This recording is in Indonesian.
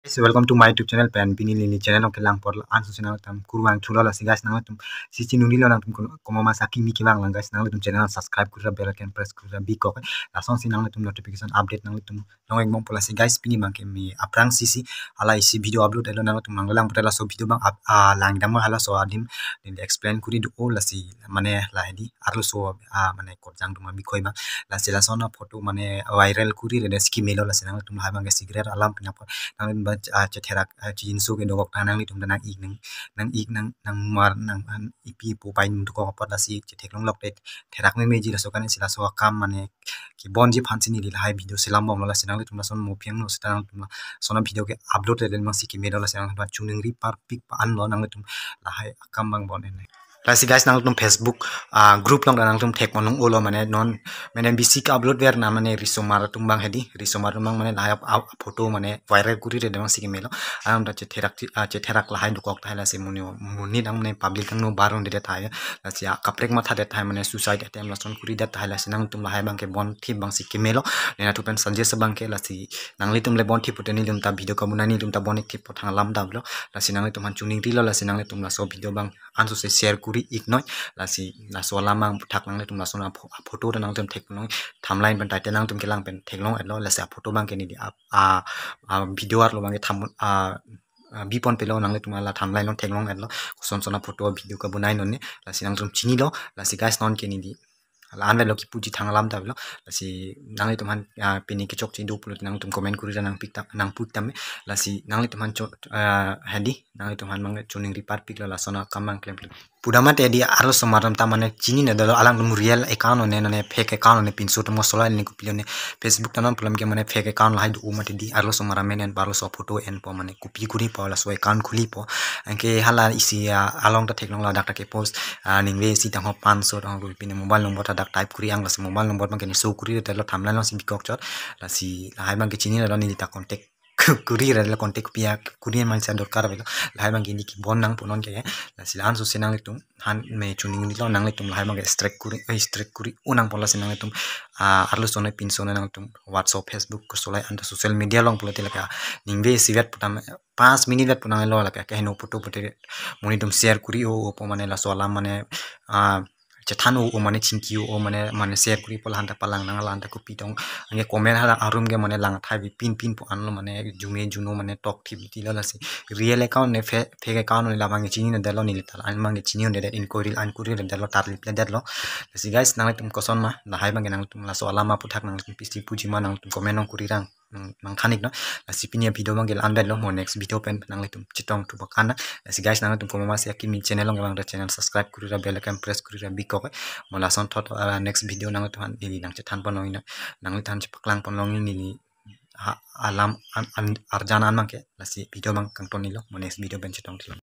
So welcome to my YouTube channel Pan Pini Lili channel okay lang por anso sinang tam kurwang chulo la sigas nang tum sisi nuni lo nang tum komo masaki mi kiwang lang guys nang tum channel subscribe kurra bell icon press kurra bi ko la son sinang tum notification update nang tum nong ek mong pola si guys pini mang ke mi aprang sisi ala isi video upload elo nang tum nang lang potela so video bang lang dam hala so adim din explain kuri du la si mane la hedi arlo so mane ko jang tum bi koi bang la sila sona photo mane viral kuri le ski melo la sinang tum ha bang ke cigarette alam pina nang ba chetherak chin so ke dogok tanang ni tum nang ik nang mar nang an ipi po pain tu ko pa si chethek long lok te therak me meji la so kan sila so kam mane ki bonji phansi ni hai video silam bom la sinang tum son mo piang no sitanang tum sona video ke upload le ma siki me la sinang tum chuning ri par pik pa an lo nang tum la hai akam bang bon ne Lasi guys nang tum Facebook group long nang tum thek monung olo mane non mane bisi ka upload ver na mane risomar tum bang hedi risomar tum bang mane la photo mane viral kuri re demang siki melo am da chetherak la hai dukok thai la se muni nang mane public nang no baron de thai la sia kaprek ma tha de thai mane suicide attempt la son kuri de thai la sinang tum la hai bang ke bon thi bang siki melo nena tu pen suggest bang ke la si nang li tum le bon thi puteni lum ta video ka bunani lum ta bon thi pothang lam da blo la sinang le tum han chuning ri lo la sinang le tum la so video bang anso se share kuri ignoi la si la so lamang thak nang le tum la so na photo de nang tum thek long timeline pen title nang tum kelang pen thek long elo la sa photo bang ke ni video ar lo bang tham bipon pelo nang le tum la timeline long thek long elo son sona photo video ka bunai non ne la si nang tum chini lo la si guys non ke ni di la an lo ki puji thang lam da lo la si nang le tum han pini ke chok chi do pulo nang tum comment kuri nang pik nang put tam la si nang le tum han handy nang le tum han mang chuning ri par pik la sona kamang klem Pudama tedi aro samaram tamane chini ne dalo alang dum real account ne fake account ne pinso to mosola ne kupilo ne Facebook tanon pulam ke mane fake account la du mate di aro samara men en baro so photo en po mane kupi kuri po la so account khuli po anke hala isi along ta teknong la dakta ke post ningwe si tang ho 500 tang ru pine mobile number ta dak type kuri ang la mobile number ma ke ni so kuri ta lo thamlan lo si bikok chot la si hai bang ke chini la ni ta contact kuri ra la contact pia kuri man sa dorkar belo la hai bang ke ni ki bon nang ponon ke la silan so senang litum han me chuning ni lo nang litum la hai bang ke strike kuri unang pola senang litum arlo sone pin sone nang tum WhatsApp Facebook ko solai anda social media long pola tilaka ningve sivet putam 5 minit vet punang lo la ka no photo photo moni tum share kuri o po mane la so alam mane cethanu o mane chinki o mane share kuri pola hanta palang nang la hanta kupi tong ange comment hala arum ge mane lang thai bi pin po anlo mane jume juno mane talk thi ti la si real account ne fake account ne la mangi chini ne dalo ni lital an mangi chini ne de inquiry an kuri le dalo tar liple dalo si guys nang tum koson ma la hai mangi nang tum la so alama puthak nang tum pisti puji ma nang tum comment nang kuri rang nang khanik no si pinia video mangi andal lo mo next video pen nang tum chitong tu bakana si guys nang tum komama si akimi channel long bang channel subscribe kuri ra bell icon press kuri ra biko mola son thot next video nang tum ni nang chethan panong ina nang tan chpaklang panong ni alam arjanan mangke lasi video bang kang tonilo mo next video ben chitong